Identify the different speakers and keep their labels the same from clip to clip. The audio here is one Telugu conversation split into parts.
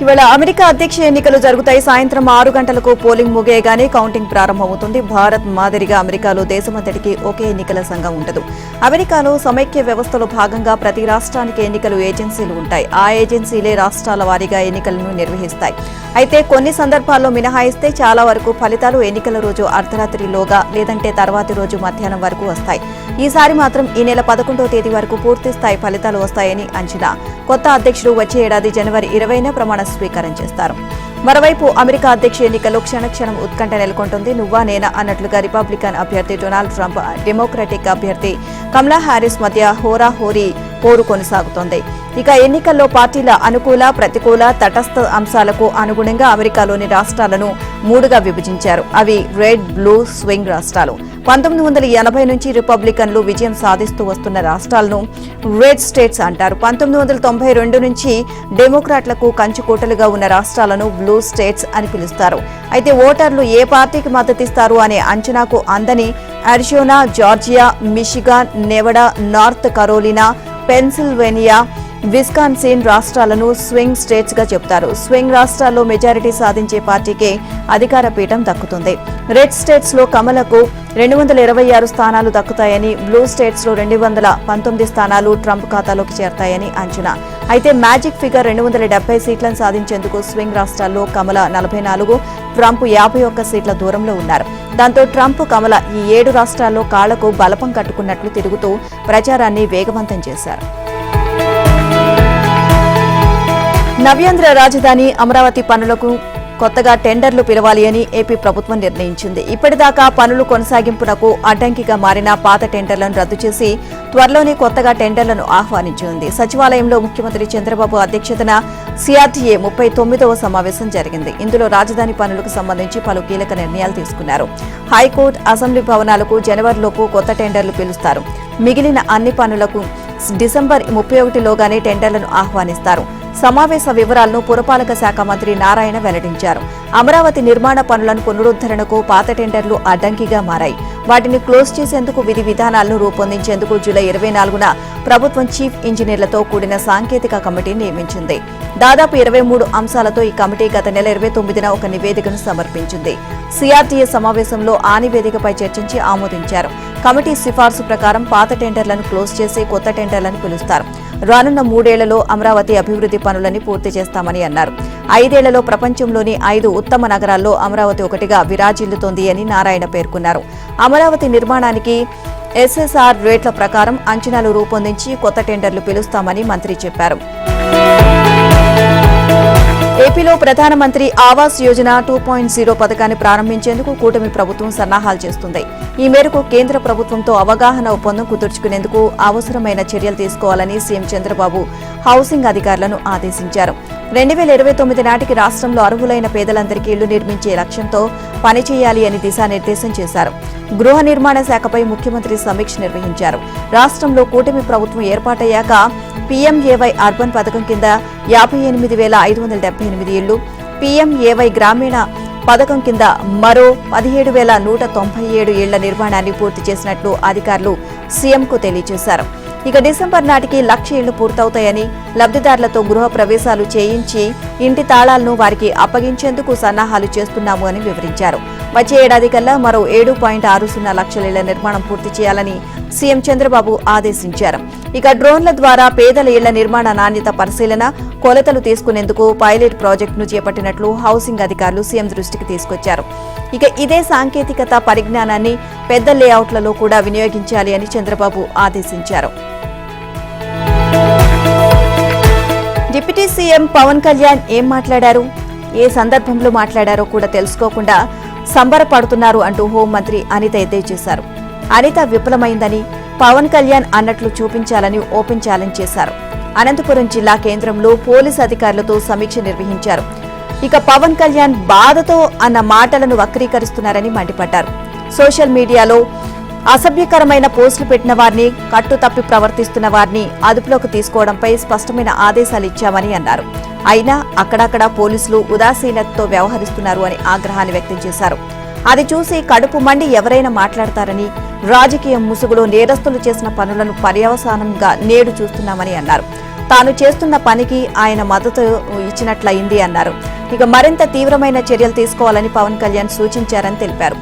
Speaker 1: ఇవాళ అమెరికా అధ్యక్ష ఎన్నికలు జరుగుతాయి. సాయంత్రం 6 గంటలకు పోలింగ్ ముగియగానే కౌంటింగ్ ప్రారంభమవుతుంది. భారత్ మాదిరిగా అమెరికాలో దేశమంతటికి ఒకే ఎన్నికల సంఘం ఉండదు. అమెరికాలో సమైక్య వ్యవస్థలో భాగంగా ప్రతి రాష్ట్రానికి ఎన్నికలు ఏజెన్సీలు ఉంటాయి. ఆ ఏజెన్సీలే రాష్ట్రాల వారీగా ఎన్నికలను నిర్వహిస్తాయి. అయితే కొన్ని సందర్భాల్లో మినహాయిస్తే చాలా వరకు ఫలితాలు ఎన్నికల రోజు అర్ధరాత్రిలోగా లేదంటే తర్వాతి రోజు మధ్యాహ్నం వరకు వస్తాయి. ఈసారి మాత్రం ఈ నెల 11వ తేదీ వరకు పూర్తి స్థాయి ఫలితాలు వస్తాయని అంచనా. కొత్త అధ్యక్షుడు వచ్చే ఏడాది జనవరి 20న ప్రమాణ స్వీకారం చేస్తారు. మరోవైపు అమెరికా అధ్యక్ష ఎన్నికల్లో క్షణక్షణం ఉత్కంఠ నెలకొంటుంది. నువ్వా నేనా అన్నట్లుగా రిపబ్లికన్ అభ్యర్థి డొనాల్డ్ ట్రంప్, డెమోక్రటిక్ అభ్యర్థి కమలా హ్యారిస్ మధ్య హోరాహోరీ పోరు కొనసాగుతోంది. ఇక ఎన్నికల్లో పార్టీల అనుకూల, ప్రతికూల, తటస్థ అంశాలకు అనుగుణంగా అమెరికాలోని రాష్ట్రాలను 3గా విభజించారు. అవి రెడ్, బ్లూ, స్వింగ్ రాష్ట్రాలు. 1980 నుంచి రిపబ్లికన్లు విజయం సాధిస్తూ వస్తున్న రాష్ట్రాలను రెడ్ స్టేట్స్ అంటారు. 1992 నుంచి డెమోక్రాట్లకు కంచుకోటలుగా ఉన్న రాష్ట్రాలను బ్లూ స్టేట్స్ అని పిలుస్తారు. అయితే ఓటర్లు ఏ పార్టీకి మద్దతిస్తారు అనే అంచనాకు అందని Arizona, Georgia, Michigan, Nevada, North Carolina, Pennsylvania, Wisconsin రాష్ట్రాలను స్వింగ్ స్టేట్స్ గా చెబుతారు. స్వింగ్ రాష్ట్రాల్లో మెజారిటీ సాధించే పార్టీకే అధికార పీఠం దక్కుతుంది. రెడ్ స్టేట్స్ లో కమలకు 226 స్థానాలు దక్కుతాయని, బ్లూ స్టేట్స్ లో 219 స్థానాలు ట్రంప్ ఖాతాలోకి చేరతాయని అంచనా. అయితే మ్యాజిక్ ఫిగర్ 270 సీట్లను సాధించేందుకు స్వింగ్ రాష్ట్రాల్లో కమల 44, ట్రంప్ 51 సీట్ల దూరంలో ఉన్నారు. దాంతో ట్రంప్, కమల ఈ 7 రాష్ట్రాల్లో కాళ్లకు బలపం కట్టుకున్నట్లు తిరుగుతూ ప్రచారాన్ని వేగవంతం చేశారు. నవ్యాంధ్ర రాజధాని అమరావతి పనులకు కొత్తగా టెండర్లు పిలవాలి అని ఏపీ ప్రభుత్వం నిర్ణయించింది. ఇప్పటిదాకా పనులు కొనసాగింపునకు అడ్డంకిగా మారిన పాత టెండర్లను రద్దు చేసి త్వరలోనే కొత్తగా టెండర్లను ఆహ్వానించింది. సచివాలయంలో ముఖ్యమంత్రి చంద్రబాబు అధ్యక్షతన సిఆర్టీఏ 39వ సమావేశం జరిగింది. ఇందులో రాజధాని పనులకు సంబంధించి పలు కీలక నిర్ణయాలు తీసుకున్నారు. హైకోర్టు, అసెంబ్లీ భవనాలకు జనవరిలోపు కొత్త టెండర్లు పిలుస్తారు. మిగిలిన అన్ని పనులకు డిసెంబర్ 31లోగానే టెండర్లను ఆహ్వానిస్తారు. సమావేశ వివరాలను పురపాలక శాఖ మంత్రి నారాయణ వెల్లడించారు. అమరావతి నిర్మాణ పనులను పునరుద్ధరణకు పాత టెండర్లు అడ్డంకిగా మారాయి. వాటిని క్లోజ్ చేసేందుకు విధి విధానాలను రూపొందించేందుకు జూలై 24న ప్రభుత్వం చీఫ్ ఇంజనీర్లతో కూడిన సాంకేతిక కమిటీని నియమించింది. దాదాపు 23 అంశాలతో ఈ కమిటీ గత నెల 29న ఒక నివేదికను సమర్పించింది. సిఆర్టీఏ సమావేశంలో ఆ నివేదికపై చర్చించి ఆమోదించారు. కమిటీ సిఫార్సు ప్రకారం పాత టెండర్లను క్లోజ్ చేసి కొత్త టెండర్లను పిలుస్తారు. రానున్న 3 ఏళ్లలో అమరావతి అభివృద్ధి పనులని పూర్తి చేస్తామని అన్నారు. 5 ఏళ్లలో ప్రపంచంలోని 5 ఉత్తమ నగరాల్లో అమరావతి ఒకటిగా విరాజిల్లుతోంది అని నారాయణ పేర్కొన్నారు. అమరావతి నిర్మాణానికి ఎస్ఎస్ఆర్ రేట్ల ప్రకారం అంచనాలు రూపొందించి కొత్త టెండర్లు పిలుస్తామని మంత్రి చెప్పారు. ఏపీలో ప్రధానమంత్రి ఆవాస్ యోజన 2.0 పథకాన్ని ప్రారంభించేందుకు కూటమి ప్రభుత్వం సన్నాహాలు చేస్తుంది. ఈ మేరకు కేంద్ర ప్రభుత్వంతో అవగాహన ఒప్పందం కుదుర్చుకునేందుకు అవసరమైన చర్యలు తీసుకోవాలని సీఎం చంద్రబాబు హౌసింగ్ అధికారులను ఆదేశించారు. 2029 నాటికి రాష్ట్రంలో అర్హులైన పేదలందరికీ ఇళ్లు నిర్మించే లక్ష్యంతో పనిచేయాలి అని దిశానిర్దేశం చేశారు. గృహ నిర్మాణ శాఖపై ముఖ్యమంత్రి సమీక్ష నిర్వహించారు. రాష్ట్రంలో కూటమి ప్రభుత్వం ఏర్పాటయ్యాక పీఎంఏవై అర్బన్ పథకం కింద 58,578 ఇళ్లు, పీఎంఏవై గ్రామీణ పథకం కింద మరో 17,197 ఇళ్ల నిర్మాణాన్ని పూర్తి చేసినట్లు అధికారులు సీఎంకు తెలియజేశారు. ఇక డిసెంబర్ నాటికి 1,00,000 ఇళ్లు పూర్తవుతాయని, లబ్ధిదారులతో గృహ ప్రవేశాలు చేయించి ఇంటి తాళాలను వారికి అప్పగించేందుకు సన్నాహాలు చేస్తున్నాము అని వివరించారు. వచ్చే ఏడాది కల్లా మరో 7.60 లక్షల ఇళ్ల నిర్మాణం పూర్తి చేయాలని సీఎం చంద్రబాబు ఆదేశించారు. ఇక డ్రోన్ల ద్వారా పేదల ఇళ్ల నిర్మాణ నాణ్యత పరిశీలన, కొలతలు తీసుకునేందుకు పైలట్ ప్రాజెక్టును చేపట్టినట్లు హౌసింగ్ అధికారులు సీఎం దృష్టికి తీసుకొచ్చారు. ఇక ఇదే సాంకేతికత పరిజ్ఞానాన్ని పెద్ద లేఅవుట్లలో కూడా వినియోగించాలి అని చంద్రబాబు ఆదేశించారు. డిప్యూటీ సీఎం పవన్ కళ్యాణ్ ఏం మాట్లాడారు, ఏ సందర్భంలో మాట్లాడారో కూడా తెలుసుకోకుండా సంబరపడుతున్నారు అంటూ హోంమంత్రి అనిత ఎద్దేవా చేశారు. అనిత విఫలమైందని పవన్ కళ్యాణ్ అన్నట్లు చూపించాలని ఓపెన్ ఛాలెంజ్ చేశారు. అనంతపురం జిల్లా కేంద్రంలో పోలీసు అధికారులతో సమీక్ష నిర్వహించారు. ఇక పవన్ కళ్యాణ్ బాధతో అన్న మాటలను వక్రీకరిస్తున్నారని మండిపడ్డారు. సోషల్ మీడియాలో అసభ్యకరమైన పోస్టులు పెట్టిన వారిని, కట్టుతప్పి ప్రవర్తిస్తున్న వారిని అదుపులోకి తీసుకోవడంపై స్పష్టమైన ఆదేశాలు ఇచ్చామని అన్నారు. అయినా అక్కడక్కడ పోలీసులు ఉదాసీనతతో వ్యవహరిస్తున్నారు అని ఆగ్రహాన్ని వ్యక్తం చేశారు. అది చూసి కడుపు మండి ఎవరైనా మాట్లాడతారని, రాజకీయ ముసుగులో నేరస్తులు చేసిన పనులను పర్యవసానంగా నేడు చూస్తున్నామని అన్నారు. తాను చేస్తున్న పనికి ఆయన మద్దతు ఇచ్చినట్లయింది అన్నారు. ఇక మరింత తీవ్రమైన చర్యలు తీసుకోవాలని పవన్ కళ్యాణ్ సూచించారని తెలిపారు.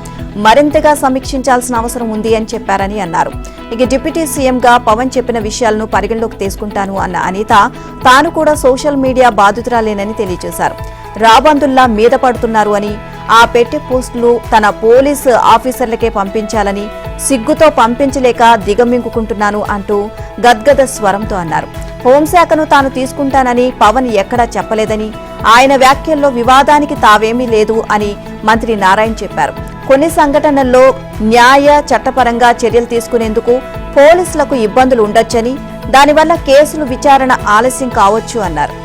Speaker 1: మరింతగా సమీక్షించాల్సిన అవసరం ఉంది అని చెప్పారని అన్నారు. ఇక డిప్యూటీ సీఎంగా పవన్ చెప్పిన విషయాలను పరిగణలోకి తీసుకుంటాను అన్న అనిత తాను కూడా సోషల్ మీడియా బాధితురాలేనని తెలియజేశారు. రాబందుల్లా మీద పడుతున్నారు అని, ఆ పెట్టే పోస్టులు తన పోలీసు ఆఫీసర్లకే పంపించాలని, సిగ్గుతో పంపించలేక దిగమింగుకుంటున్నాను అంటూ గద్గద స్వరంతో అన్నారు. హోంశాఖను తాను తీసుకుంటానని పవన్ ఎక్కడా చెప్పలేదని, ఆయన వ్యాఖ్యల్లో వివాదానికి తావేమీ లేదు అని మంత్రి నారాయణ చెప్పారు. కొన్ని సంఘటనల్లో న్యాయ చట్టపరంగా చర్యలు తీసుకునేందుకు పోలీసులకు ఇబ్బందులు ఉండొచ్చని, దానివల్ల కేసులు విచారణ ఆలస్యం కావచ్చు అన్నారు.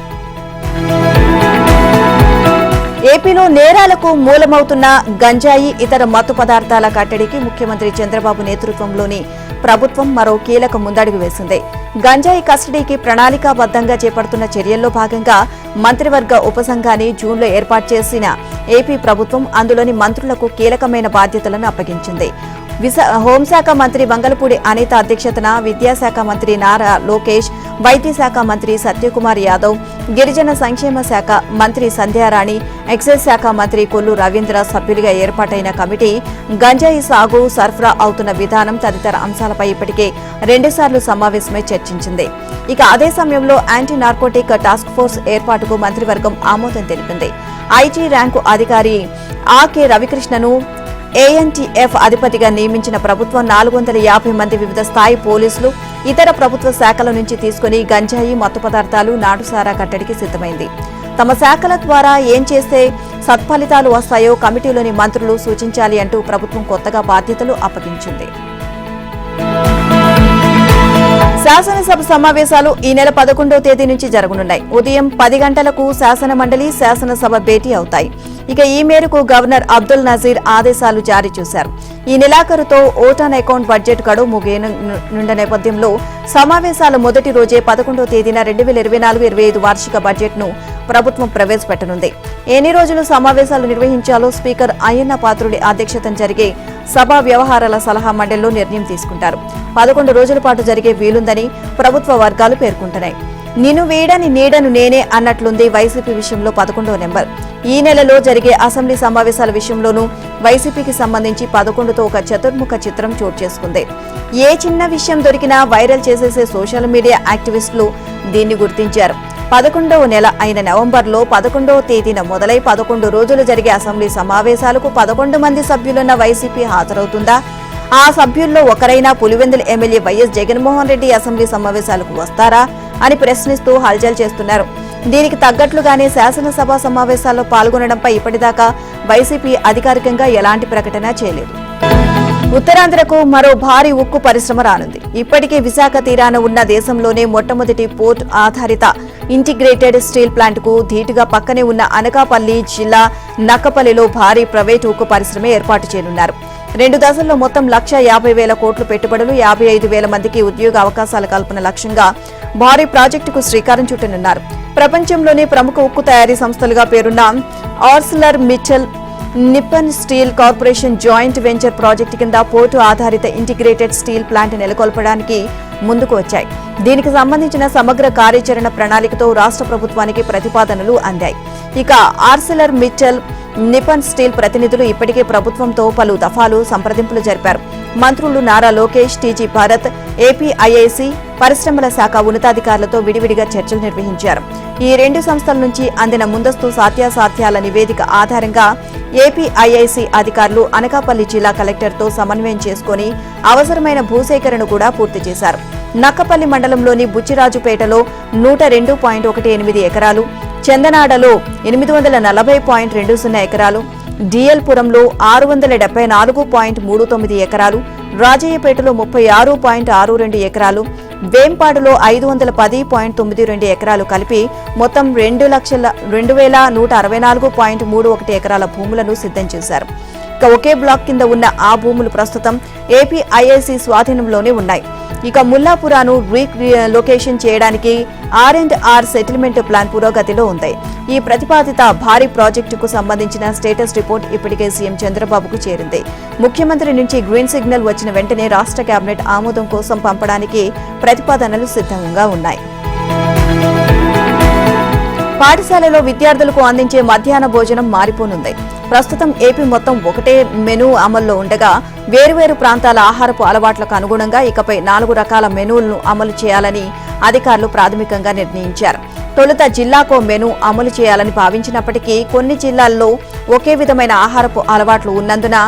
Speaker 1: ఏపీలో నేరాలకు మూలమవుతున్న గంజాయి, ఇతర మత్తు పదార్థాల కట్టడికి ముఖ్యమంత్రి చంద్రబాబు నేతృత్వంలోని ప్రభుత్వం మరో కీలక ముందడుగు వేసింది. గంజాయి కస్టడీకి ప్రణాళికాబద్దంగా చేపడుతున్న చర్యల్లో భాగంగా మంత్రివర్గ ఉపసంఘాన్ని జూన్లో ఏర్పాటు చేసిన ఏపీ ప్రభుత్వం అందులోని మంత్రులకు కీలకమైన బాధ్యతలను అప్పగించింది. హోంశాఖ మంత్రి వంగలపూడి అనిత అధ్యక్షతన విద్యాశాఖ మంత్రి నారా లోకేష్, వైద్య శాఖ మంత్రి సత్యకుమార్ యాదవ్, గిరిజన సంక్షేమ శాఖ మంత్రి సంధ్యారాణి, ఎక్సైజ్ శాఖ మంత్రి కొల్లు రవీంద్ర సభ్యులుగా ఏర్పాటైన కమిటీ గంజాయి సాగు, సరఫరా అవుతున్న విధానం తదితర అంశాలపై ఇప్పటికే 2 సార్లు సమావేశమై చర్చించింది. ఇక అదే సమయంలో యాంటీ నార్కోటిక్ టాస్క్ ఫోర్స్ ఏర్పాటుకు మంత్రివర్గం ఆమోదం తెలిపింది. ఐటీ ర్యాంకు అధికారి ఆర్కే రవికృష్ణను ఏఎన్టీఎఫ్ అధిపతిగా నియమించిన ప్రభుత్వం 450 మంది వివిధ స్థాయి పోలీసులు, ఇతర ప్రభుత్వ శాఖల నుంచి తీసుకుని గంజాయి, మత్తు పదార్థాలు, నాటుసారా కట్టడికి సిద్ధమైంది. తమ శాఖల ద్వారా ఏం చేస్తే సత్ఫలితాలు వస్తాయో కమిటీలోని మంత్రులు సూచించాలి అంటూ ప్రభుత్వం కొత్తగా బాధ్యతలు అప్పగించింది. శాసనసభ సమావేశాలు ఈ నెల 11వ తేదీ నుంచి జరగనున్నాయి. ఉదయం 10 గంటలకు శాసన మండలి, శాసనసభ భేటీ అవుతాయి. ఇక ఈ మేరకు గవర్నర్ అబ్దుల్ నజీర్ ఆదేశాలు జారీ చేశారు. ఈ నెలాఖరుతో ఓట్ ఆన్ అకౌంట్ బడ్జెట్ గడువు ముగియనున్న నేపథ్యంలో సమావేశాల మొదటి రోజే 11వ తేదీన 2024-25 వార్షిక బడ్జెట్ను ప్రభుత్వం ప్రవేశపెట్టనుంది. ఎన్ని రోజులు సమావేశాలు నిర్వహించాలో స్పీకర్ అయ్యన్న పాత్రుడి అధ్యక్షతన జరిగే సభా వ్యవహారాల సలహా మండలిలో నిర్ణయం తీసుకుంటారు. 11 రోజుల పాటు జరిగే వీలుందని ప్రభుత్వ వర్గాలు పేర్కొంటున్నాయి. నిన్ను వేయడని నీడను నేనే అన్నట్లుంది వైసీపీ విషయంలో 11వ నెంబర్. ఈ నెలలో జరిగే అసెంబ్లీ సమావేశాల విషయంలోనూ వైసీపీకి సంబంధించి 11తో ఒక చతుర్ముఖ చిత్రం చోటు చేసుకుంది. ఏ చిన్న విషయం దొరికినా వైరల్ చేసేసే సోషల్ మీడియా యాక్టివిస్టులు దీన్ని గుర్తించారు. 11వ నెల అయిన నవంబర్లో 11వ తేదీన మొదలై 11 రోజులు జరిగే అసెంబ్లీ సమావేశాలకు 11 మంది సభ్యులున్న వైసీపీ హాజరవుతుందా? ఆ సభ్యుల్లో ఒకరైనా పులివెందుల ఎమ్మెల్యే వైఎస్ జగన్మోహన్ రెడ్డి అసెంబ్లీ సమావేశాలకు వస్తారా అని ప్రశ్నిస్తూ హల్చల్ చేస్తున్నారు. దీనికి తగ్గట్లుగానే శాసనసభ సమావేశాల్లో పాల్గొనడంపై ఇప్పటిదాకా వైసీపీ అధికారికంగా ఎలాంటి ప్రకటన చేయలేదు. ఉత్తరాంధ్రకు మరో భారీ ఉక్కు పరిశ్రమ రానుంది. ఇప్పటికే విశాఖ తీరాన ఉన్న దేశంలోనే మొట్టమొదటి పోర్ట్ ఆధారిత ఇంటిగ్రేటెడ్ స్టీల్ ప్లాంట్కు ధీటుగా పక్కనే ఉన్న అనకాపల్లి జిల్లా నక్కపల్లిలో భారీ ప్రైవేటు ఉక్కు పరిశ్రమ ఏర్పాటు చేయనున్నారు. 2 దశల్లో మొత్తం 1,50,000 కోట్లు పెట్టుబడులు, 55,000 మందికి ఉద్యోగ అవకాశాల కల్పన లక్ష్యంగా భారీ ప్రాజెక్టుకు శ్రీకారం చుట్టనున్నారు. ప్రపంచంలోనే ప్రముఖ ఉక్కు తయారీ సంస్థలుగా పేరున్న Arcelor Mittal, Nippon steel corporation joint venture project కింద పోర్టు ఆధారిత ఇంటిగ్రేటెడ్ స్టీల్ ప్లాంట్ నెలకొల్పడానికి ముందుకు వచ్చాయి. దీనికి సంబంధించిన సమగ్ర కార్యాచరణ ప్రణాళికతో రాష్ట్ర ప్రభుత్వానికి ప్రతిపాదనలు అందాయి. ఇక ఆర్సిలర్ మిట్టల్, నిప్పన్ స్టీల్ ప్రతినిధులు ఇప్పటికే ప్రభుత్వంతో పలు దఫాలు సంప్రదింపులు జరిపారు. మంత్రులు నారా లోకేష్, టీజీ భారత్, ఏపీఐఐసి, పరిశ్రమల శాఖ ఉన్నతాధికారులతో విడివిడిగా చర్చలు నిర్వహించారు. ఈ 2 సంస్థల నుంచి అందిన ముందస్తు సాధ్యాసాధ్యాల నివేదిక ఆధారంగా ఏపీఐఐసి అధికారులు అనకాపల్లి జిల్లా కలెక్టర్తో సమన్వయం చేసుకుని అవసరమైన భూసేకరణ కూడా పూర్తి చేశారు. నక్కపల్లి మండలంలోని బుచ్చిరాజుపేటలో 102.18 ఎకరాలు, చందనాడలో 840.20 ఎకరాలు, డిఎల్పురంలో 674.39 ఎకరాలు, రాజయ్యపేటలో 36.62 ఎకరాలు, వేంపాడులో 510.92 ఎకరాలు కలిపి మొత్తం 2,164.31 ఎకరాల భూములను సిద్ధం చేశారు. ఇక ఒకే బ్లాక్ కింద ఉన్న ఆ భూములు ప్రస్తుతం ఏపీఐఐసి స్వాధీనంలోనే ఉన్నాయి. ఇక ముల్లాపురాను రీలొకేషన్ చేయడానికి R&R సెటిల్మెంట్ ప్లాన్ పురోగతిలో ఉంది. ఈ ప్రతిపాదిత భారీ ప్రాజెక్టుకు సంబంధించిన స్టేటస్ రిపోర్ట్ ఇప్పటికే సీఎం చంద్రబాబుకు చేరింది. ముఖ్యమంత్రి నుంచి గ్రీన్ సిగ్నల్ వచ్చిన వెంటనే రాష్ట్ర కేబినెట్ ఆమోదం కోసం పంపడానికి ప్రతిపాదనలు సిద్ధంగా ఉన్నాయి. పాఠశాలలో విద్యార్థులకు అందించే మధ్యాహ్న భోజనం మారిపోనుంది. ప్రస్తుతం ఏపీ మొత్తం ఒకటే మెనూ అమల్లో ఉండగా వేరువేరు ప్రాంతాల ఆహారపు అలవాట్లకు అనుగుణంగా ఇకపై 4 రకాల మెనూలను అమలు చేయాలని అధికారులు ప్రాథమికంగా నిర్ణయించారు. తొలుత జిల్లాకో మెనూ అమలు చేయాలని భావించినప్పటికీ కొన్ని జిల్లాల్లో ఒకే విధమైన ఆహారపు అలవాట్లు ఉన్నందున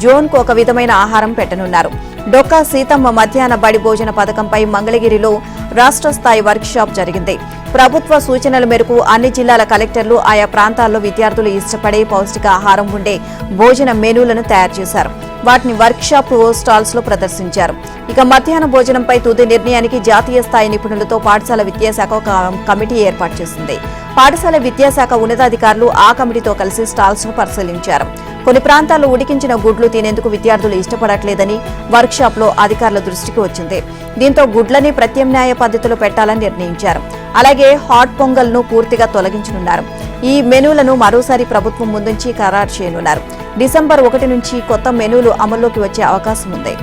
Speaker 1: జోన్కు ఒక విధమైన ఆహారం పెట్టనున్నారు. డొక్కా సీతమ్మ మధ్యాహ్న బడి భోజన పథకంపై మంగళగిరిలో రాష్ట్ర స్థాయి వర్క్షాప్ జరిగింది. ప్రభుత్వ సూచనల మేరకు అన్ని జిల్లాల కలెక్టర్లు ఆయా ప్రాంతాల్లో విద్యార్థులు ఇష్టపడే పౌష్టిక ఆహారం ఉండే భోజన మెనూలను తయారు చేశారు. వాటిని వర్క్షాప్ స్టాల్స్ లో ప్రదర్శించారు. ఇక మధ్యాహ్న భోజనంపై తుది నిర్ణయానికి జాతీయ స్థాయి నిపుణులతో పాఠశాల విద్యాశాఖ ఒక కమిటీ ఏర్పాటు చేసింది. పాఠశాల విద్యాశాఖ ఉన్నతాధికారులు ఆ కమిటీతో కలిసి స్టాల్స్ ను పరిశీలించారు. కొన్ని ప్రాంతాల్లో ఉడికించిన గుడ్లు తినేందుకు విద్యార్థులు ఇష్టపడట్లేదని వర్క్షాప్ లో అధికారుల దృష్టికి వచ్చింది. దీంతో గుడ్లని ప్రత్యామ్నాయ పద్ధతిలో పెట్టాలని నిర్ణయించారు. అలాగే హాట్ పొంగల్ ను పూర్తిగా తొలగించనున్నారు. ఈ మెనూలను మరోసారి ప్రభుత్వం ముందుంచి ఖరారు చేయనున్నారు. డిసెంబర్ 1 నుంచి కొత్త మెనూలు అమల్లోకి వచ్చే అవకాశం ఉంది.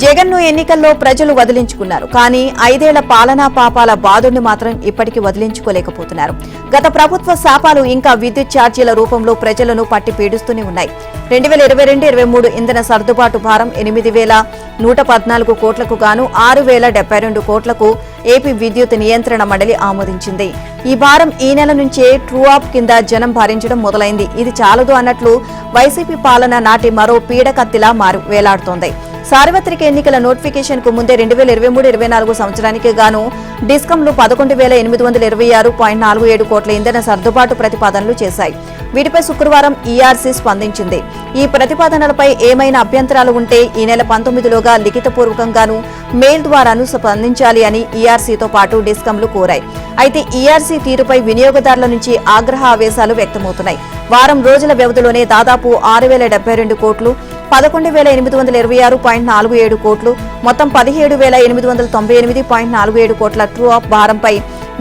Speaker 1: జగన్ను ఎన్నికల్లో ప్రజలు వదిలించుకున్నారు. కానీ 5 ఏళ్ల పాలనా పాపాల బాధుడిని మాత్రం ఇప్పటికీ వదిలించుకోలేకపోతున్నారు. గత ప్రభుత్వ శాపాలు ఇంకా విద్యుత్ ఛార్జీల రూపంలో ప్రజలను పట్టి పీడిస్తూనే ఉన్నాయి. 2022-23 ఇంధన సర్దుబాటు భారం 8,114 కోట్లకు గాను 6,072 కోట్లకు ఏపీ విద్యుత్ నియంత్రణ మండలి ఆమోదించింది. ఈ భారం ఈ నెల నుంచే ట్రూ అప్ కింద జనం భరించడం మొదలైంది. ఇది చాలదు అన్నట్లు వైసీపీ పాలన నాటి మరో పీడకత్తిలా వేలాడుతోంది. సార్వత్రిక ఎన్నికల నోటిఫికేషన్ కు ముందే 2023-24 సంవత్సరానికి గాను డిస్కంలు 11,826.47 కోట్ల ఇంధన సర్దుబాటు ప్రతిపాదనలు చేశాయి. వీటిపై శుక్రవారం ఈఆర్సీ స్పందించింది. ఈ ప్రతిపాదనలపై ఏమైనా అభ్యంతరాలు ఉంటే ఈ నెల 19లోగా లిఖితపూర్వకంగాను మెయిల్ ద్వారాను స్పందించాలి అని ఈఆర్సీతో పాటు డిస్కంలు కోరాయి. అయితే ఈఆర్సీ తీరుపై వినియోగదారుల నుంచి ఆగ్రహ ఆవేశాలు వ్యక్తమవుతున్నాయి. వారం రోజుల వ్యవధిలోనే దాదాపు 6,072 కోట్లు, 11,826.47 కోట్లు, మొత్తం 17,898.47 కోట్ల ట్రూ అప్ భారంపై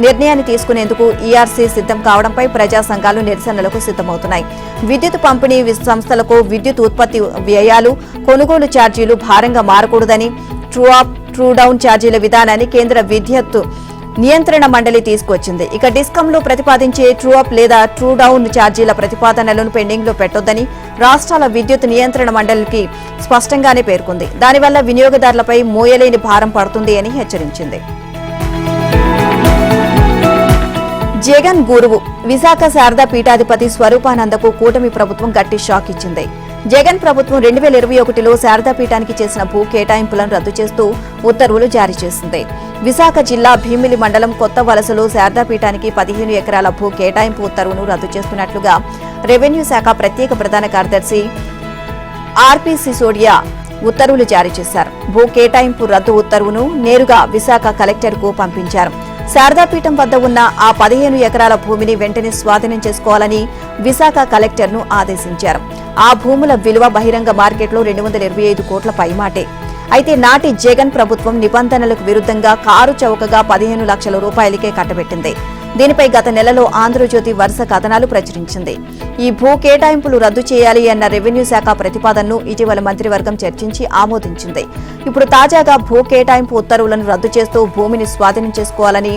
Speaker 1: నిర్ణయాన్ని తీసుకునేందుకు ఈఆర్సీ సిద్ధం కావడంపై ప్రజా సంఘాలు నిరసనలకు సిద్ధమవుతున్నాయి. విద్యుత్ పంపిణీ సంస్థలకు విద్యుత్ ఉత్పత్తి వ్యయాలు, కొనుగోలు ఛార్జీలు భారంగా మారకూడదని ట్రూ అప్, ట్రూ డౌన్ ఛార్జీల విధానాన్ని కేంద్ర విద్యుత్ నియంత్రణ మండలి తీసుకొచ్చింది. ఇక డిస్కంలు ప్రతిపాదించే ట్రూ అప్ లేదా ట్రూ డౌన్ ఛార్జీల ప్రతిపాదనలను పెండింగ్ లో పెట్టొద్దని రాష్ట్రాల విద్యుత్ నియంత్రణ మండలికి స్పష్టంగానే పేర్కొంది. దానివల్ల వినియోగదారులపై మోయలేని భారం పడుతుంది అని హెచ్చరించింది. జగన్ గురువు విశాఖ శారదా పీఠాధిపతి స్వరూపానందకు కూటమి ప్రభుత్వం గట్టి షాక్ ఇచ్చింది. జగన్ ప్రభుత్వం 2021లో శారదా పీఠానికి చేసిన భూ కేటాయింపులను రద్దు చేస్తూ ఉత్తర్వులు జారీ చేసింది. విశాఖ జిల్లా భీమిలి మండలం కొత్త వలసలో శారదా పీఠానికి 15 ఎకరాల భూ కేటాయింపు ఉత్తర్వును రద్దు చేస్తున్నట్లుగా రెవెన్యూ శాఖ ప్రత్యేక ప్రధాన కార్యదర్శి ఆర్పీ సిసోడియా ఉత్తర్వులు జారీ చేశారు. భూ కేటాయింపు రద్దు ఉత్తర్వును నేరుగా విశాఖ కలెక్టర్కు పంపించారు. శారదాపీఠం వద్ద ఉన్న ఆ 15 ఎకరాల భూమిని వెంటనే స్వాధీనం చేసుకోవాలని విశాఖ కలెక్టర్ను ఆదేశించారు. ఆ భూముల విలువ బహిరంగ మార్కెట్లో 225 కోట్ల పైమాటే. అయితే నాటి జగన్ ప్రభుత్వం నిబంధనలకు విరుద్ధంగా కారు చౌకగా 15 లక్షల రూపాయలకే కట్టబెట్టింది. దీనిపై గత నెలలో ఆంధ్రజ్యోతి వరుస కథనాలు ప్రచురించింది. ఈ భూ కేటాయింపులు రద్దు చేయాలి అన్న రెవెన్యూ శాఖ ప్రతిపాదనను ఇటీవల మంత్రివర్గం చర్చించి ఆమోదించింది. ఇప్పుడు తాజాగా భూ కేటాయింపు ఉత్తర్వులను రద్దు చేస్తూ భూమిని స్వాధీనం చేసుకోవాలని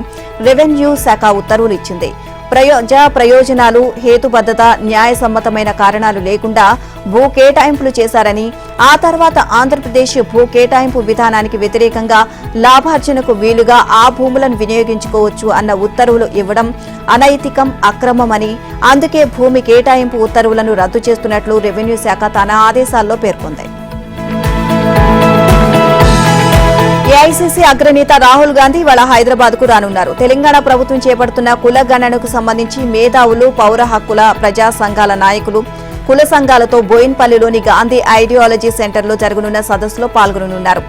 Speaker 1: రెవెన్యూ శాఖ ఉత్తర్వులు ఇచ్చింది. ప్రజా ప్రయోజనాలు, హేతుబద్ధత, న్యాయసమ్మతమైన కారణాలు లేకుండా భూ కేటాయింపులు చేశారని, ఆ తర్వాత ఆంధ్రప్రదేశ్ భూ కేటాయింపు విధానానికి వ్యతిరేకంగా లాభార్జనకు వీలుగా ఆ భూములను వినియోగించుకోవచ్చు అన్న ఉత్తర్వులు ఇవ్వడం అనైతికం, అక్రమమని, అందుకే భూమి కేటాయింపు ఉత్తర్వులను రద్దు చేస్తున్నట్లు రెవెన్యూ శాఖ తన ఆదేశాల్లో పేర్కొంది. ఏఐసీసీ అగ్రనేత రాహుల్ గాంధీ ఇవాళ హైదరాబాద్ కు రానున్నారు. తెలంగాణ ప్రభుత్వం చేపడుతున్న కుల గణనకు సంబంధించి మేధావులు, పౌర హక్కుల ప్రజా సంఘాల నాయకులు, కుల సంఘాలతో బోయిన్పల్లిలోని గాంధీ ఐడియాలజీ సెంటర్లో జరగనున్న సదస్సులో పాల్గొననున్నారు.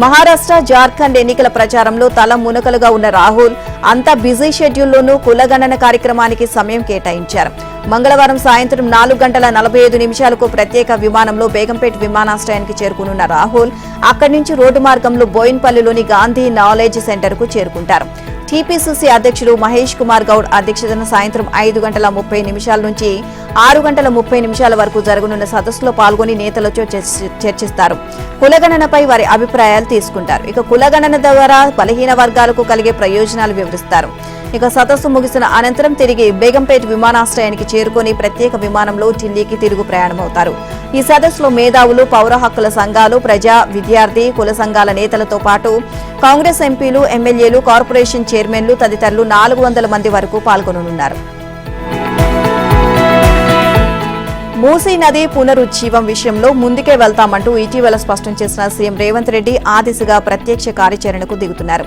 Speaker 1: మహారాష్ట్ర, జార్ఖండ్ ఎన్నికల ప్రచారంలో తల మునకలుగా ఉన్న రాహుల్ అంతా బిజీ షెడ్యూల్లోనూ కుల గణన కార్యక్రమానికి సమయం కేటాయించారు. మంగళవారం సాయంత్రం 4:45 ప్రత్యేక విమానంలో బేగంపేట్ విమానాశ్రయానికి చేరుకునున్న రాహుల్ అక్కడి నుంచి రోడ్డు మార్గంలో బోయిన్పల్లిలోని గాంధీ నాలెడ్జ్ సెంటర్ కు చేరుకుంటారు. టీపీసీసీ అధ్యక్షుడు మహేష్ కుమార్ గౌడ్ అధ్యక్షతన సాయంత్రం 5:30 నుంచి 6:30 వరకు జరగనున్న సదస్సులో పాల్గొని నేతలతో చర్చిస్తారు. కులగణనపై వారి అభిప్రాయాలు తీసుకుంటారు. ఇక కులగణన ద్వారా బలహీన వర్గాలకు కలిగే ప్రయోజనాలు వివరిస్తారు. ఇక సదస్సు ముగిసిన అనంతరం తిరిగి బేగంపేట్ విమానాశ్రయానికి చేరుకుని ప్రత్యేక విమానంలో ఢిల్లీకి తిరుగు ప్రయాణమవుతారు. ఈ సదస్సులో మేధావులు, పౌర హక్కుల సంఘాలు, ప్రజా, విద్యార్థి, కుల సంఘాల నేతలతో పాటు కాంగ్రెస్ ఎంపీలు, ఎమ్మెల్యేలు, కార్పొరేషన్ చైర్మన్లు తదితరులు 400 మంది వరకు పాల్గొననున్నారు. మూసీ నది పునరుజ్జీవం విషయంలో ముందుకే వెళ్తామంటూ ఇటీవల స్పష్టం చేసిన సీఎం రేవంత్ రెడ్డి ఆ దిశగా ప్రత్యక్ష కార్యాచరణకు దిగుతున్నారు.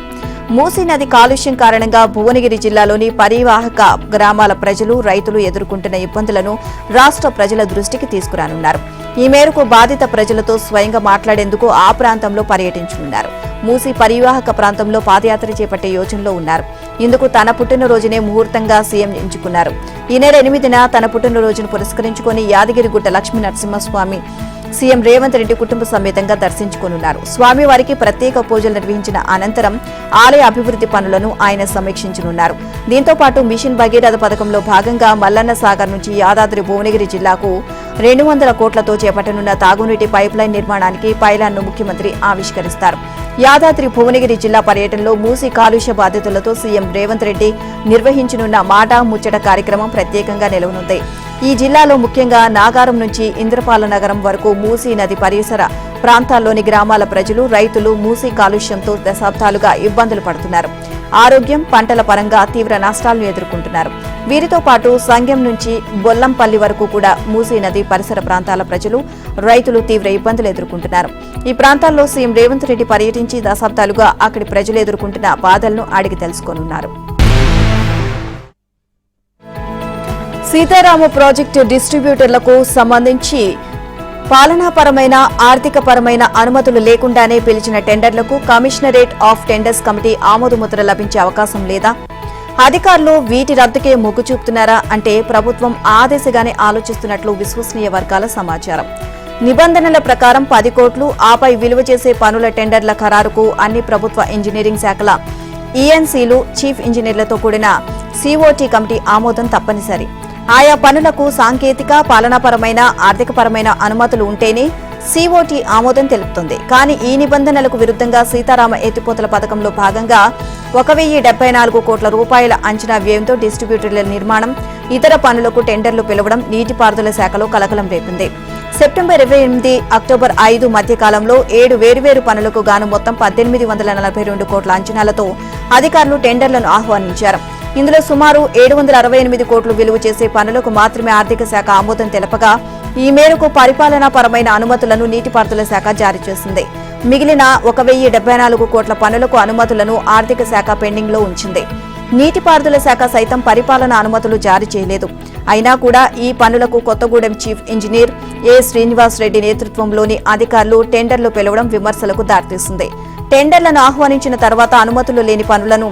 Speaker 1: మూసీ నది కాలుష్యం కారణంగా భువనగిరి జిల్లాలోని పరివాహక గ్రామాల ప్రజలు, రైతులు ఎదుర్కొంటున్న ఇబ్బందులను రాష్ట్ర ప్రజల దృష్టికి తీసుకురానున్నారు. ఈ మేరకు బాధిత ప్రజలతో స్వయంగా మాట్లాడేందుకు ఆ ప్రాంతంలో పర్యటించనున్నారు. మూసీ పరివాహక ప్రాంతంలో పాదయాత్ర చేపట్టే యోచనలో ఉన్నారు. ఇందుకు తన పుట్టినరోజునే ముహూర్తంగా సీఎం ఎంచుకున్నారు. ఈ నెల 8న తన పుట్టినరోజును పురస్కరించుకుని యాదగిరిగుట్ట లక్ష్మీ నరసింహస్వామి సీఎం రేవంత్ రెడ్డి కుటుంబ సమేతంగా దర్శించుకోనున్నారు. స్వామివారికి ప్రత్యేక పూజలు నిర్వహించిన అనంతరం ఆలయ అభివృద్ధి పనులను ఆయన సమీక్షించనున్నారు. దీంతో పాటు మిషన్ భగీరథ పథకంలో భాగంగా మల్లన్న సాగర్ నుంచి యాదాద్రి భువనగిరి జిల్లాకు 200 కోట్లతో చేపట్టనున్న తాగునీటి పైప్లైన్ నిర్మాణానికి పైలాన్ను ముఖ్యమంత్రి ఆవిష్కరిస్తారు. యాదాద్రి భువనగిరి జిల్లా పర్యటనలో మూసీ కాలుష్య బాధితులతో సీఎం రేవంత్ రెడ్డి నిర్వహించనున్న మాట ముచ్చట కార్యక్రమం ప్రత్యేకంగా నిలవనుంది. ఈ జిల్లాలో ముఖ్యంగా నాగారం నుంచి ఇంద్రపాల నగరం వరకు మూసీ నది పరిసర ప్రాంతాల్లోని గ్రామాల ప్రజలు, రైతులు మూసీ కాలుష్యంతో దశాబ్దాలుగా ఇబ్బందులు పడుతున్నారు. ఆరోగ్యం, పంటల పరంగా తీవ్ర నష్టాలను ఎదుర్కొంటున్నారు. వీరితో పాటు సంగెం నుంచి బొల్లంపల్లి వరకు కూడా మూసీ నది పరిసర ప్రాంతాల ప్రజలు, రైతులు తీవ్ర ఇబ్బందులు ఎదుర్కొంటున్నారు. ఈ ప్రాంతాల్లో సీఎం రేవంత్ రెడ్డి పర్యటించి దశాబ్దాలుగా అక్కడి ప్రజలు ఎదుర్కొంటున్న బాధలను అడిగి తెలుసుకోనున్నారు. సీతారామ ప్రాజెక్టు డిస్ట్రిబ్యూటర్లకు సంబంధించి పాలనాపరమైన, ఆర్థికపరమైన అనుమతులు లేకుండానే పిలిచిన టెండర్లకు కమిషనరేట్ ఆఫ్ టెండర్స్ కమిటీ ఆమోదముద్ర లభించే అవకాశం లేదా? అధికారులు వీటి రద్దుకే మొగ్గు చూపుతున్నారా అంటే ప్రభుత్వం ఆ దిశగానే ఆలోచిస్తున్నట్లు విశ్వసనీయ వర్గాల సమాచారం. నిబంధనల ప్రకారం 10 కోట్లు, ఆపై విలువ చేసే పనుల టెండర్ల ఖరారుకు అన్ని ప్రభుత్వ ఇంజనీరింగ్ శాఖల ఈఎన్సీలు, చీఫ్ ఇంజనీర్లతో కూడిన సిఓటీ కమిటీ ఆమోదం తప్పనిసరి. ఆయా పనులకు సాంకేతిక, పాలనాపరమైన, ఆర్థికపరమైన అనుమతులు ఉంటేనే సిఓటీ ఆమోదం తెలుపుతుంది. కానీ ఈ నిబంధనలకు విరుద్ధంగా సీతారామ ఎత్తిపోతల పథకంలో భాగంగా 1074 కోట్ల రూపాయల అంచనా వ్యయంతో డిస్ట్రిబ్యూటర్ల నిర్మాణం, ఇతర పనులకు టెండర్లు పిలవడం నీటిపారుదల శాఖలో కలకలం రేపింది. సెప్టెంబర్ 28, అక్టోబర్ 5 మధ్య కాలంలో 7 వేర్వేరు పనులకు గాను మొత్తం 1842 కోట్ల అంచనాలతో అధికారులు టెండర్లను ఆహ్వానించారు. ఇందులో సుమారు 768 కోట్లు విలువ చేసే పనులకు మాత్రమే ఆర్థిక శాఖ ఆమోదం తెలపగా, ఈ మేరకు పరిపాలనాపరమైన అనుమతులను నీటిపారుదల శాఖ జారీ చేసింది. మిగిలిన 1074 కోట్ల పనులకు అనుమతులను ఆర్థిక శాఖ పెండింగ్ లో ఉంచింది. నీటిపారుదల శాఖ సైతం పరిపాలన అనుమతులు జారీ చేయలేదు. అయినా కూడా ఈ పనులకు కొత్తగూడెం చీఫ్ ఇంజనీర్ ఏ శ్రీనివాస్ రెడ్డి నేతృత్వంలోని అధికారులు టెండర్లు పిలవడం విమర్శలకు దారితీసింది. టెండర్లను ఆహ్వానించిన తర్వాత అనుమతులు లేని పనులను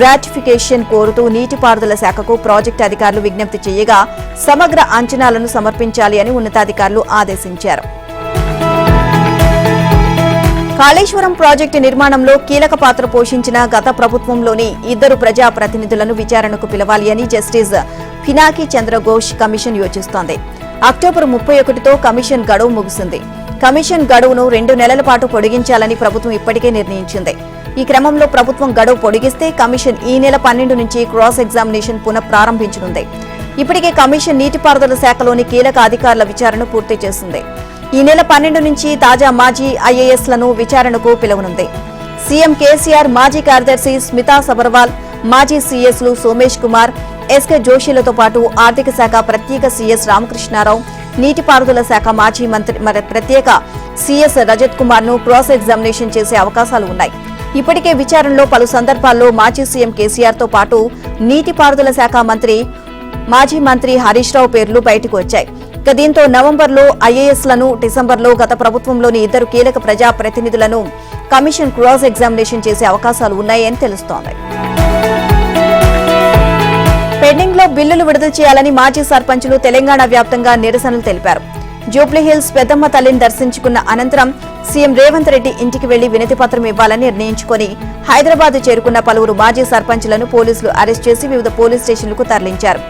Speaker 1: రాటిఫికేషన్ కోరుతూ నీటిపారుదల శాఖకు ప్రాజెక్టు అధికారులు విజ్ఞప్తి చేయగా సమగ్ర అంచనాలను సమర్పించాలి అని ఉన్నతాధికారులు ఆదేశించారు. కాళేశ్వరం ప్రాజెక్టు నిర్మాణంలో కీలక పాత్ర పోషించిన గత ప్రభుత్వంలోని 2 ప్రజా ప్రతినిధులను విచారణకు పిలవాలి అని జస్టిస్ పినాకి చంద్రఘోష్ కమిషన్ యోచిస్తోంది. అక్టోబర్ 31తో కమిషన్ గడువు ముగిసింది. కమిషన్ గడువును 2 నెలల పాటు పొడిగించాలని ప్రభుత్వం ఇప్పటికే నిర్ణయించింది. ఈ క్రమంలో ప్రభుత్వం గడువు పొడిగిస్తే కమిషన్ ఈ నెల 12 నుంచి క్రాస్ ఎగ్జామినేషన్ పునఃప్రారంభించనుంది. ఇప్పటికే కమిషన్ నీటిపారుదల శాఖలోని కీలక అధికారుల విచారణ పూర్తి చేసింది. ఈ నెల 12 నుంచి తాజా మాజీ ఐఏఎస్లను విచారణకు పిలువనుంది. సీఎం కేసీఆర్, మాజీ కార్యదర్శి స్మితా సబర్వాల్, మాజీ సీఎస్లు సోమేష్ కుమార్, ఎస్కే జోషిలతో పాటు ఆర్థిక శాఖ ప్రత్యేక సీఎస్ రామకృష్ణారావు, నీటిపారుదల శాఖ మాజీ మంత్రి ప్రత్యేక సీఎస్ రజత్ కుమార్ ను క్రాస్ ఎగ్జామినేషన్ చేసే అవకాశాలు ఉన్నాయి. ఇప్పటికే విచారణలో పలు సందర్భాల్లో మాజీ సీఎం కేసీఆర్ తో పాటు నీటిపారుదల శాఖ మాజీ మంత్రి హరీష్ రావు పేర్లు బయటకు వచ్చాయి. ఇక దీంతో నవంబర్లో ఐఏఎస్లను, డిసెంబర్లో గత ప్రభుత్వంలోని 2 కీలక ప్రజా ప్రతినిధులను కమిషన్ క్రాస్ ఎగ్జామినేషన్ చేసే అవకాశాలు ఉన్నాయని తెలుస్తోంది. పెండింగ్ లో బిల్లులు విడుదల చేయాలని మాజీ సర్పంచులు తెలంగాణ వ్యాప్తంగా నిరసనలు తెలిపారు. జూబ్లీహిల్స్ పెద్దమ్మ తల్లిని దర్శించుకున్న అనంతరం సీఎం రేవంత్ రెడ్డి ఇంటికి వెళ్లి వినతిపత్రం ఇవ్వాలని నిర్ణయించుకుని హైదరాబాద్ చేరుకున్న పలువురు మాజీ సర్పంచులను పోలీసులు అరెస్ట్ చేసి వివిధ పోలీస్ స్టేషన్లకు తరలించారు.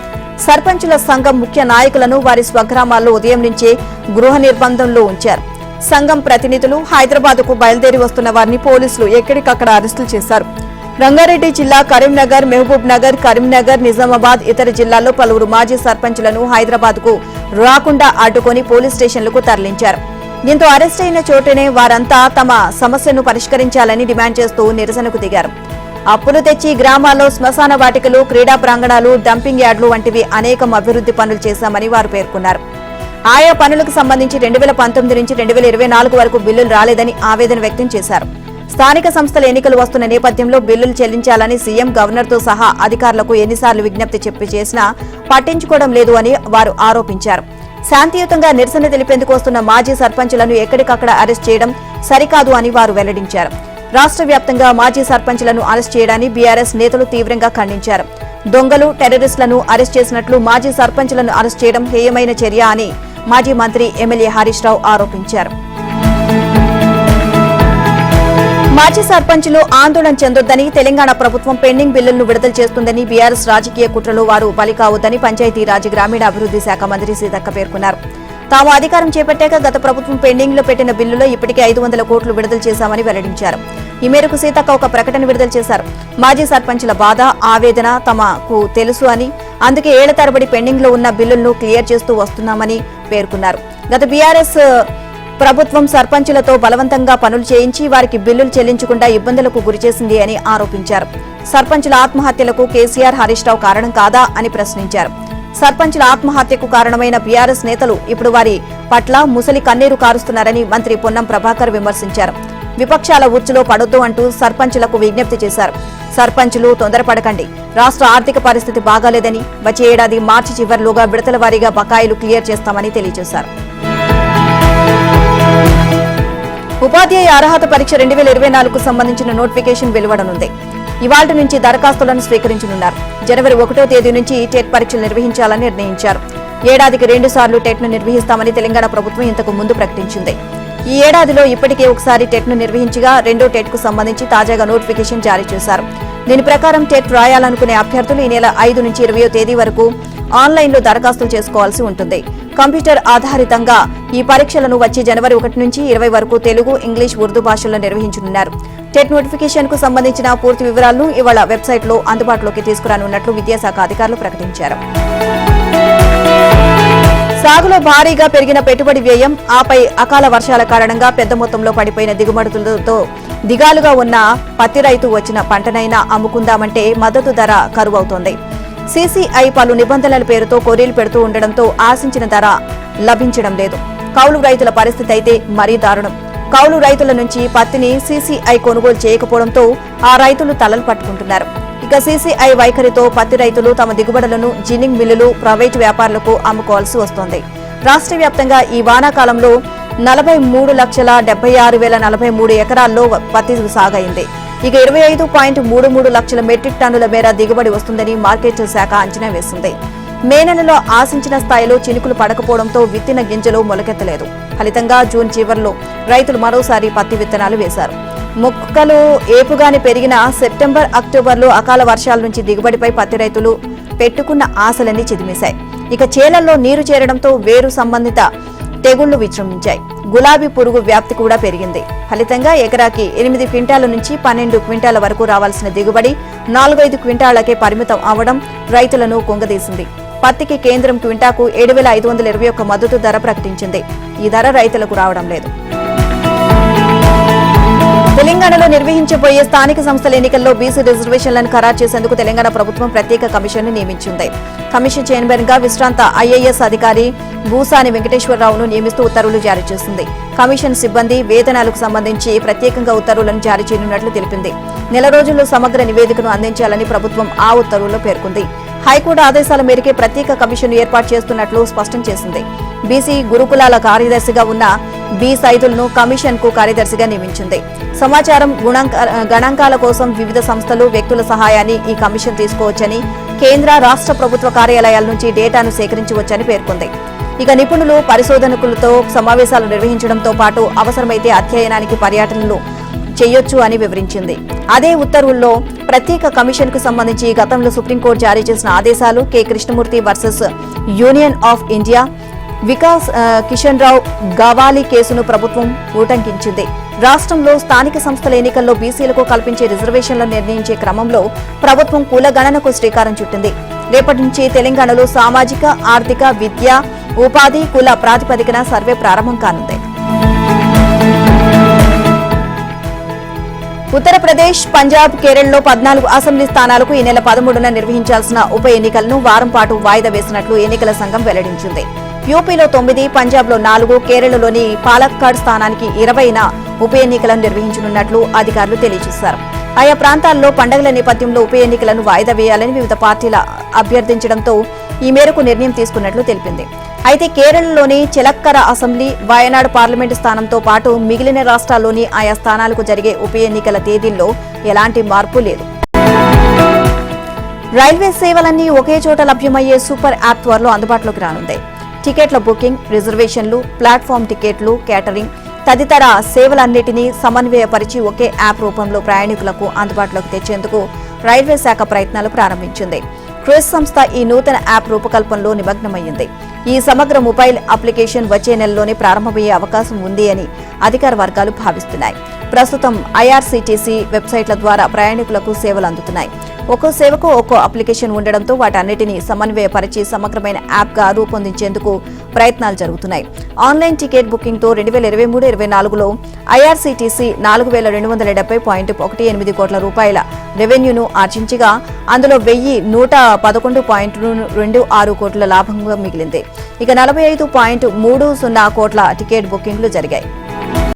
Speaker 1: సర్పంచుల సంఘం ముఖ్య నాయకులను వారి స్వగ్రామాల్లో ఉదయం నుంచే గృహ నిర్బంధంలో ఉంచారు. సంఘం ప్రతినిధులు హైదరాబాద్కు బయలుదేరి వస్తున్న వారిని పోలీసులు ఎక్కడికక్కడ అరెస్టులు చేశారు. రంగారెడ్డి జిల్లా కరీంనగర్, మహబూబ్ నగర్, కరీంనగర్, నిజామాబాద్ ఇతర జిల్లాల్లో పలువురు మాజీ సర్పంచులను హైదరాబాద్కు రాకుండా అడ్డుకొని పోలీస్ స్టేషన్లకు తరలించారు. దీంతో అరెస్ట్ అయిన చోటనే వారంతా తమ సమస్యను పరిష్కరించాలని డిమాండ్ చేస్తూ నిరసనకు దిగారు. అప్పులు తెచ్చి గ్రామాల్లో శ్మశాన వాటికలు, క్రీడా ప్రాంగణాలు, డంపింగ్ యార్డులు వంటివి అనేకం అభివృద్ధి పనులు చేశామని వారు పేర్కొన్నారు. ఆయా పనులకు సంబంధించి 2019 నుంచి 2024 వరకు బిల్లులు రాలేదని ఆవేదన వ్యక్తం చేశారు. స్థానిక సంస్థల ఎన్నికలు వస్తున్న నేపథ్యంలో బిల్లులు చెల్లించాలని సీఎం, గవర్నర్తో సహా అధికారులకు ఎన్నిసార్లు విజ్ఞప్తి చేసినా పట్టించుకోవడం లేదు అని వారు ఆరోపించారు. శాంతియుతంగా నిరసన తెలిపేందుకు వస్తున్న మాజీ సర్పంచులను ఎక్కడికక్కడ అరెస్ట్ చేయడం సరికాదు అని వారు వెల్లడించారు. రాష్ట్ర వ్యాప్తంగా మాజీ సర్పంచులను అరెస్ట్ చేయడాన్ని బీఆర్ఎస్ నేతలు తీవ్రంగా ఖండించారు. దొంగలు, టెర్రరిస్టులను అరెస్ట్ చేసినట్లు మాజీ సర్పంచులను అరెస్ట్ చేయడం హేయమైన చర్య అని మాజీ మంత్రి ఎమ్మెల్యే హరీష్ రావు ఆరోపించారు. మాజీ సర్పంచులు ఆందోళన చెందొద్దని, తెలంగాణ ప్రభుత్వం పెండింగ్ బిల్లులను విడుదల చేస్తుందని, బీఆర్ఎస్ రాజకీయ కుట్రలో వారు బలి కావద్దని పంచాయతీరాజ్ గ్రామీణాభివృద్ధి శాఖ మంత్రి సీతక్క పేర్కొన్నారు. తాము అధికారం చేపట్టాక గత ప్రభుత్వం పెండింగ్ లో పెట్టిన బిల్లులో ఇప్పటికే 500 కోట్లు విడుదల చేశామని వెల్లడించారు. ఈ మేరకు సీతక్క ఒక ప్రకటన విడుదల చేశారు. మాజీ సర్పంచుల బాధ, ఆవేదన తమకు తెలుసు అని, అందుకే ఏళ్ల తరబడి పెండింగ్ లో ఉన్న బిల్లులను క్లియర్ చేస్తూ వస్తున్నామని పేర్కొన్నారు. గత బీఆర్ఎస్ ప్రభుత్వం సర్పంచులతో బలవంతంగా పనులు చేయించి వారికి బిల్లులు చెల్లించకుండా ఇబ్బందులకు గురిచేసింది అని ఆరోపించారు. సర్పంచుల ఆత్మహత్యలకు కేసీఆర్, హరీష్ రావు కారణం కాదా అని ప్రశ్నించారు. సర్పంచుల ఆత్మహత్యకు కారణమైన బీఆర్ఎస్ నేతలు ఇప్పుడు వారి పట్ల ముసలి కన్నీరు కారుస్తున్నారని మంత్రి పొన్నం ప్రభాకర్ విమర్శించారు. విపక్షాల ఉచ్చులో పడొద్దు అంటూ సర్పంచులకు విజ్ఞప్తి చేశారు. సర్పంచులు తొందరపడకండి, రాష్ట్ర ఆర్థిక పరిస్థితి బాగాలేదని, వచ్చే ఏడాది మార్చి చివరిలోగా విడతల వారీగా బకాయిలు క్లియర్ చేస్తామని తెలియజేశారు. ఉపాధ్యాయ అర్హత పరీక్ష 2024కు సంబంధించిన నోటిఫికేషన్ వెలువడనుంది. ఇవాళ్టి నుంచి దరఖాస్తులను స్వీకరించనున్నారు. జనవరి 1వ తేదీ నుంచి టెట్ పరీక్షలు నిర్వహించాలని నిర్ణయించారు. ఏడాదికి 2 సార్లు టెట్ను నిర్వహిస్తామని తెలంగాణ ప్రభుత్వం ఇంతకు ముందు ప్రకటించింది. ఈ ఏడాదిలో ఇప్పటికే ఒకసారి టెట్ను నిర్వహించగా రెండో టెట్కు సంబంధించి తాజాగా నోటిఫికేషన్ జారీ చేశారు. దీని ప్రకారం టెట్ రాయాలనుకునే అభ్యర్థులు ఈ నెల 5 నుంచి 20వ తేదీ వరకు ఆన్లైన్లో దరఖాస్తులు చేసుకోవాల్సి ఉంటుంది. కంప్యూటర్ ఆధారితంగా ఈ పరీక్షలను వచ్చే జనవరి 1 నుంచి 20 వరకు తెలుగు, ఇంగ్లీష్, ఉర్దూ భాషల్లో నిర్వహించనున్నారు. టెట్ నోటిఫికేషన్ కు సంబంధించిన పూర్తి వివరాలను ఇవాళ వెబ్సైట్లో అందుబాటులోకి తీసుకురానున్నట్లు విద్యాశాఖ అధికారులు ప్రకటించారు. సాగులో భారీగా పెరిగిన పెట్టుబడి వ్యయం, ఆపై అకాల వర్షాల కారణంగా పెద్ద మొత్తంలో పడిపోయిన దిగుమతులతో దిగాలుగా ఉన్న పత్తి రైతు వచ్చిన పంటనైనా అమ్ముకుందామంటే మద్దతు ధర కరువవుతోంది. సీసీఐ పలు నిబంధనల పేరుతో కొరీలు పెడుతూ ఉండడంతో ఆశించిన ధర లభించడం లేదు. కౌలు రైతుల పరిస్థితి అయితే మరీ దారుణం. కౌలు రైతుల నుంచి పత్తిని సీసీఐ కొనుగోలు చేయకపోవడంతో ఆ రైతులు తలలు పట్టుకుంటున్నారు. ఇక సీసీఐ వైఖరితో పత్తి రైతులు తమ దిగుబడులను జిన్నింగ్ మిల్లులు, ప్రైవేటు వ్యాపారులకు అమ్ముకోవాల్సి వస్తోంది. రాష్ట్ర వ్యాప్తంగా ఈ వానాకాలంలో 43,76,043 ఎకరాల్లో పత్తి సాగైంది. ఇక 25.33 లక్షల మెట్రిక్ టన్నుల మేర దిగుబడి వస్తుందని మార్కెట్ శాఖ అంచనా వేసింది. మే నెలలో ఆశించిన స్థాయిలో చినుకులు పడకపోవడంతో విత్తిన గింజలు మొలకెత్తలేదు. ఫలితంగా జూన్ చివర్లో రైతులు మరోసారి పత్తి విత్తనాలు వేశారు. మొక్కలు ఏపుగానే పెరిగిన సెప్టెంబర్, అక్టోబర్లో అకాల వర్షాల నుంచి దిగుబడిపై పత్తి రైతులు పెట్టుకున్న ఆశలన్నీ చిదిమేశాయి. ఇక చేలల్లో నీరు చేరడంతో వేరు సంబంధిత తెగుళ్లు విజృంభించాయి. గులాబీ పురుగు వ్యాప్తి కూడా పెరిగింది. ఫలితంగా ఎకరాకి 8 క్వింటాల నుంచి 12 క్వింటాల వరకు రావాల్సిన దిగుబడి 4-5 క్వింటాలకే పరిమితం అవడం రైతులను కుంగదీసింది. పత్తికి కేంద్రం క్వింటాకు 7,521 మద్దతు ధర ప్రకటించింది. ఈ ధర రైతులకు రావడం లేదు. తెలంగాణలో నిర్వహించబోయే స్థానిక సంస్థల ఎన్నికల్లో బీసీ రిజర్వేషన్లను ఖరారు చేసేందుకు తెలంగాణ ప్రభుత్వం ప్రత్యేక కమిషన్ను నియమించింది. కమిషన్ చైర్మన్ గా విశ్రాంత ఐఏఎస్ అధికారి భూసాని వెంకటేశ్వరరావును నియమిస్తూ ఉత్తర్వులు జారీ చేసింది. కమిషన్ సిబ్బంది వేతనాలకు సంబంధించి ప్రత్యేకంగా ఉత్తర్వులను జారీ చేయనున్నట్లు తెలిపింది. నెల రోజుల్లో సమగ్ర నివేదికను అందించాలని ప్రభుత్వం ఆ ఉత్తర్వుల్లో పేర్కొంది. హైకోర్టు ఆదేశాల మేరకే ప్రత్యేక కమిషన్ ఏర్పాటు చేస్తున్నట్లు స్పష్టం చేసింది. బీసీ గురుకులాల కార్యదర్శిగా ఉన్న బి సైదులను కమిషన్ కు కార్యదర్శిగా నియమించింది. సమాచారం గణాంకాల కోసం వివిధ సంస్థలు, వ్యక్తుల సహాయాన్ని ఈ కమిషన్ తీసుకోవచ్చని, కేంద్ర, రాష్ట్ర ప్రభుత్వ కార్యాలయాల నుంచి డేటాను సేకరించవచ్చని పేర్కొంది. ఇక నిపుణులు, పరిశోధకులతో సమావేశాలు నిర్వహించడంతో పాటు అవసరమైతే అధ్యయనానికి పర్యటనలు చేయొచ్చు అని వివరించింది. అదే ఉత్తర్వుల్లో ప్రత్యేక కమిషన్ కు సంబంధించి గతంలో సుప్రీంకోర్టు జారీ చేసిన ఆదేశాలు K Krishnamurthy versus Union of India, Vikas Kishan Rao Gawali కేసును ప్రభుత్వం ఉటంకించింది. రాష్ట్రంలో స్థానిక సంస్థల ఎన్నికల్లో బీసీలకు కల్పించే రిజర్వేషన్లను నిర్ణయించే క్రమంలో ప్రభుత్వం కులగణనకు శ్రీకారం చుట్టింది. రేపటి నుంచి తెలంగాణలో సామాజిక, ఆర్థిక, విద్య, ఉపాధి, కుల ప్రాతిపదికన సర్వే ప్రారంభం కానుంది. ఉత్తరప్రదేశ్, పంజాబ్, కేరళలో 14 అసెంబ్లీ స్థానాలకు ఈ నెల 13న నిర్వహించాల్సిన ఉప ఎన్నికలను వారం పాటు వాయిదా వేసినట్లు ఎన్నికల సంఘం వెల్లడించింది. యూపీలో 9, పంజాబ్లో 4, కేరళలోని పాలక్కాడ్ స్థానానికి 20న ఉప ఎన్నికలను నిర్వహించనున్నట్లు అధికారులు తెలియజేశారు. ఆయా ప్రాంతాల్లో పండుగల నేపథ్యంలో ఉప ఎన్నికలను వాయిదా వేయాలని వివిధ పార్టీలు అభ్యర్థించడంతో ఈ మేరకు నిర్ణయం తీసుకున్నట్లు తెలిపింది. అయితే కేరళలోని చిలక్కర అసెంబ్లీ, వయనాడు పార్లమెంటు స్థానంతో పాటు మిగిలిన రాష్ట్రాల్లోని ఆయా స్థానాలకు జరిగే ఉప ఎన్నికల తేదీల్లో ఎలాంటి మార్పు లేదు. రైల్వే సేవలన్నీ ఒకే చోట లభ్యమయ్యే సూపర్ యాప్ త్వరలో అందుబాటులోకి రానుంది. టికెట్ల బుకింగ్, రిజర్వేషన్లు, ప్లాట్ఫామ్ టికెట్లు, కేటరింగ్ తదితర సేవలన్నింటినీ సమన్వయపరిచి ఒకే యాప్ రూపంలో ప్రయాణికులకు అందుబాటులోకి తెచ్చేందుకు రైల్వే శాఖ ప్రయత్నాలు ప్రారంభించింది. క్రూజ్ సంస్థ ఈ నూతన యాప్ రూపకల్పనలో నిమగ్నమైంది. ఈ సమగ్ర మొబైల్ అప్లికేషన్ వచ్చే నెలలోనే ప్రారంభమయ్యే అవకాశం ఉంది అని అధికార వర్గాలు భావిస్తున్నాయి. ప్రస్తుతం ఐఆర్సీటీసీ వెబ్సైట్ల ద్వారా ప్రయాణికులకు సేవలు అందుతున్నాయి. ఒక్కో సేవకు ఒక్కో అప్లికేషన్ ఉండడంతో వాటన్నిటినీ సమన్వయపరిచి సమగ్రమైన యాప్గా రూపొందించేందుకు ప్రయత్నాలు జరుగుతున్నాయి. ఆన్లైన్ టికెట్ బుకింగ్తో 2023-24లో ఐఆర్సీటీసీ 4,270.18 కోట్ల రూపాయల రెవెన్యూను ఆర్జించగా అందులో 1,111.26 కోట్ల లాభంగా మిగిలింది. ఇక 45.30 కోట్ల టికెట్ బుకింగ్లు జరిగాయి.